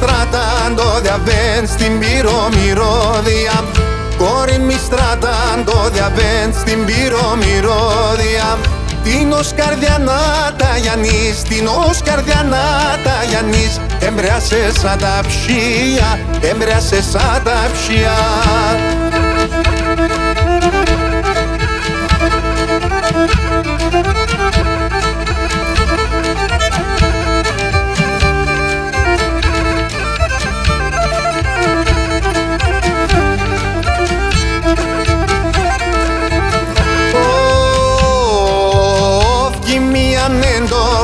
tratando de avens στην πυρομυρώδια. Κόρη μη στρατando de avens στην πυρομυρώδια. Την Οσκαρδιανά τα Γιαννής, την Οσκαρδιανά τα Γιαννής. Έμπρεασε σαν τα ψία, έμπρεασε σαν τα ψία.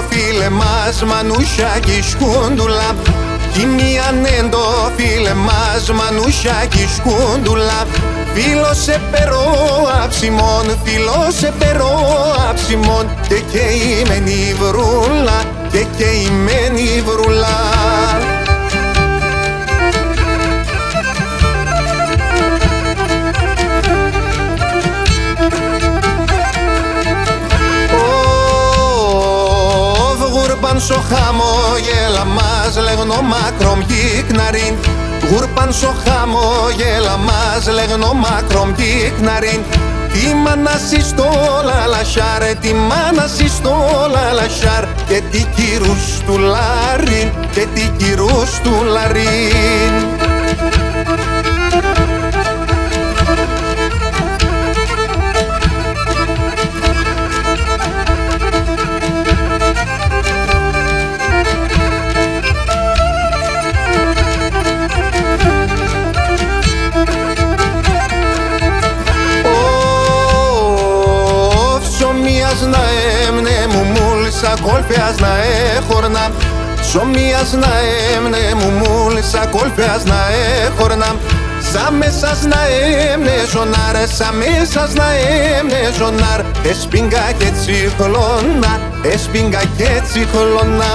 Φίλε μας μανούσια κι σκούντουλα. Χιμίαν το φίλε μας μανούσια κι σκούντουλα. Φίλος σε περό αψιμών, φίλος σε περό αψιμών. Και καημένη βρούλα, και καημένη βρούλα. Γουρπαν σο χαμόγελα μας λέγνω μακρομ κύκναριν. Γουρπαν σο χαμόγελα μας λέγνω μακρομ κύκναριν. Τι μάνασι στο λαλασάρ, τι μάνασι στο λαλασάρ. Και τι κυρούς του λαρίν, και τι κυρούς του λαρίν. Να έμνε μου μούλσα κόλφιας να έχορνα. Σομίας να έμνε μου μούλσα κόλφιας να έχορνα. Σα μέσας να έμνε ζωνάρ, σα μέσας να έμνε ζωνάρ. Εσπίγγα και τσιχλώνα, εσπίγγα και τσιχλώνα.